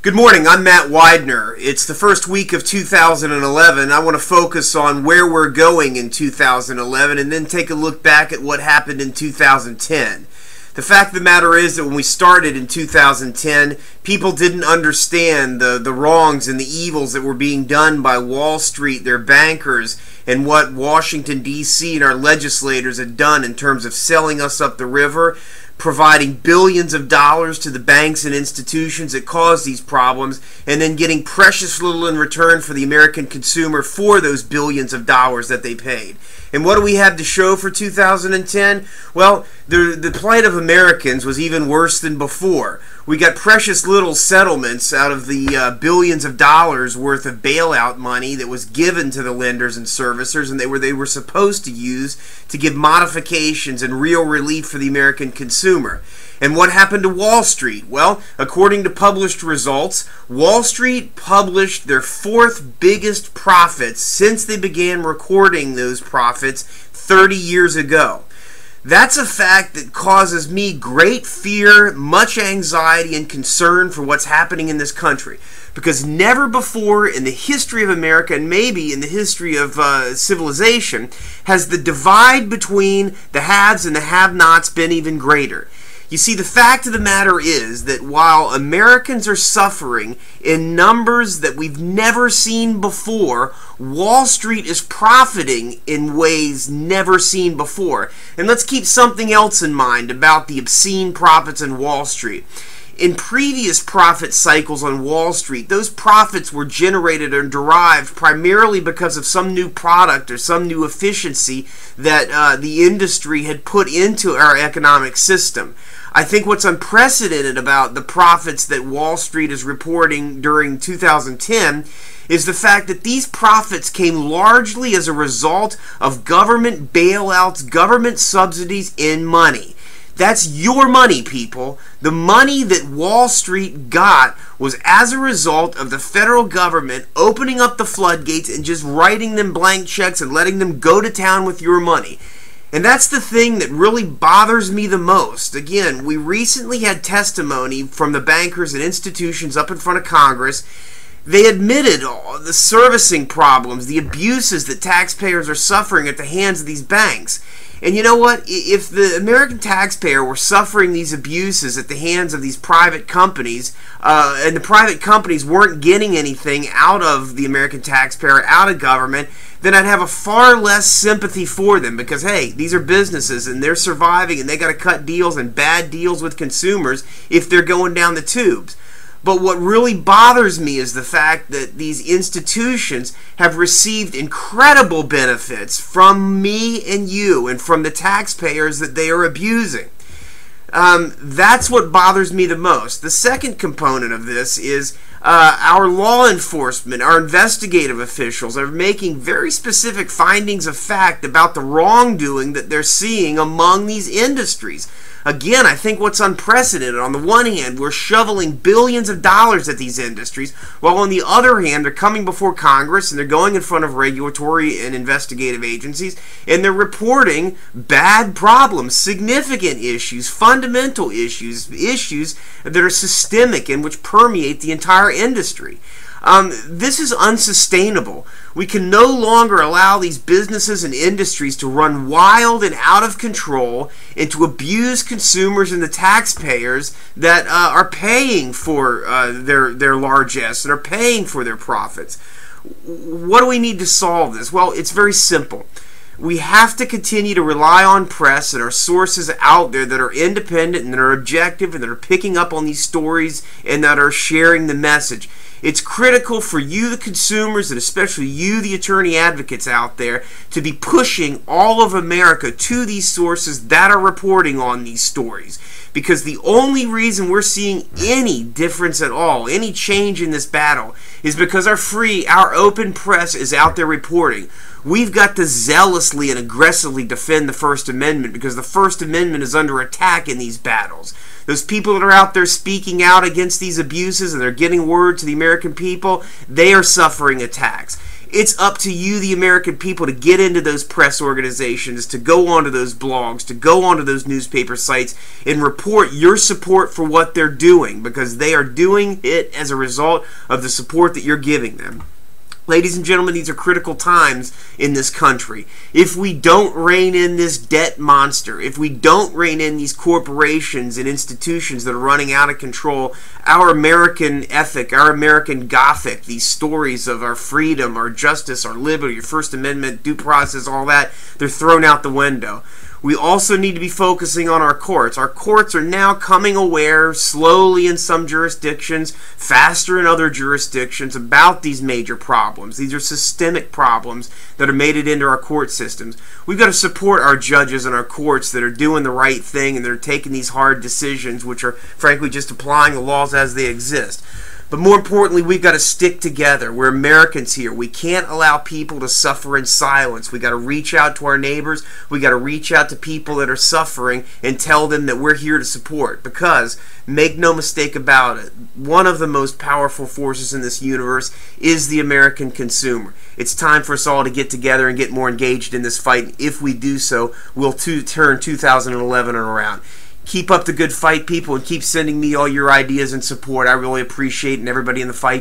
Good morning, I'm Matt Weidner. It's the first week of 2011. I want to focus on where we're going in 2011 and then take a look back at what happened in 2010. The fact of the matter is that when we started in 2010, people didn't understand the wrongs and the evils that were being done by Wall Street, their bankers, and what Washington, D.C. and our legislators had done in terms of selling us up the river, providing billions of dollars to the banks and institutions that caused these problems, and then getting precious little in return for the American consumer for those billions of dollars that they paid. And what do we have to show for 2010? Well, the plight of Americans was even worse than before. We got precious little settlements out of the billions of dollars worth of bailout money that was given to the lenders and servicers, and they were supposed to use to give modifications and real relief for the American consumer. And what happened to Wall Street? Well, according to published results, Wall Street published their fourth biggest profits since they began recording those profits 30 years ago. That's a fact that causes me great fear, much anxiety, and concern for what's happening in this country. Because never before in the history of America, and maybe in the history of civilization, has the divide between the haves and the have-nots been even greater. You see, the fact of the matter is that while Americans are suffering in numbers that we've never seen before, Wall Street is profiting in ways never seen before. And let's keep something else in mind about the obscene profits in Wall Street. In previous profit cycles on Wall Street, those profits were generated or derived primarily because of some new product or some new efficiency that the industry had put into our economic system. I think what's unprecedented about the profits that Wall Street is reporting during 2010 is the fact that these profits came largely as a result of government bailouts, government subsidies in money. That's your money, people. The money that Wall Street got was as a result of the federal government opening up the floodgates and just writing them blank checks and letting them go to town with your money. And that's the thing that really bothers me the most. Again, we recently had testimony from the bankers and institutions up in front of Congress. They admitted all the servicing problems, the abuses that taxpayers are suffering at the hands of these banks. And you know what? If the American taxpayer were suffering these abuses at the hands of these private companies, and the private companies weren't getting anything out of the American taxpayer, out of government, then I'd have a far less sympathy for them because, hey, these are businesses and they're surviving and they got to cut deals and bad deals with consumers if they're going down the tubes. But what really bothers me is the fact that these institutions have received incredible benefits from me and you and from the taxpayers that they are abusing. That's what bothers me the most. The second component of this is our law enforcement, our investigative officials are making very specific findings of fact about the wrongdoing that they're seeing among these industries. Again, I think what's unprecedented, on the one hand, we're shoveling billions of dollars at these industries, while on the other hand, they're coming before Congress and they're going in front of regulatory and investigative agencies, and they're reporting bad problems, significant issues, fundamental issues, issues that are systemic and which permeate the entire industry. This is unsustainable. We can no longer allow these businesses and industries to run wild and out of control and to abuse consumers and the taxpayers that are paying for their largesse and are paying for their profits. What do we need to solve this? Well, it's very simple. We have to continue to rely on press and our sources out there that are independent and that are objective and that are picking up on these stories and that are sharing the message. It's critical for you, the consumers, and especially you, the attorney advocates out there, to be pushing all of America to these sources that are reporting on these stories. Because the only reason we're seeing any difference at all, any change in this battle, is because our open press is out there reporting. We've got to zealously and aggressively defend the First Amendment because the First Amendment is under attack in these battles. Those people that are out there speaking out against these abuses and they're getting word to the American people, they are suffering attacks. It's up to you, the American people, to get into those press organizations, to go onto those blogs, to go onto those newspaper sites and report your support for what they're doing, because they are doing it as a result of the support that you're giving them. Ladies and gentlemen, these are critical times in this country. If we don't rein in this debt monster, if we don't rein in these corporations and institutions that are running out of control, our American ethic, our American Gothic, these stories of our freedom, our justice, our liberty, our First Amendment, due process, all that, they're thrown out the window. We also need to be focusing on our courts. Our courts are now coming aware, slowly in some jurisdictions, faster in other jurisdictions, about these major problems. These are systemic problems that are made it into our court systems. We've got to support our judges and our courts that are doing the right thing and they're taking these hard decisions, which are, frankly, just applying the laws as they exist. But more importantly, we've got to stick together. We're Americans here. We can't allow people to suffer in silence. We've got to reach out to our neighbors. We've got to reach out to people that are suffering and tell them that we're here to support. Because, make no mistake about it, one of the most powerful forces in this universe is the American consumer. It's time for us all to get together and get more engaged in this fight. If we do so, we'll turn 2011 around. Keep up the good fight, people, and keep sending me all your ideas and support. I really appreciate it, and everybody in the fight.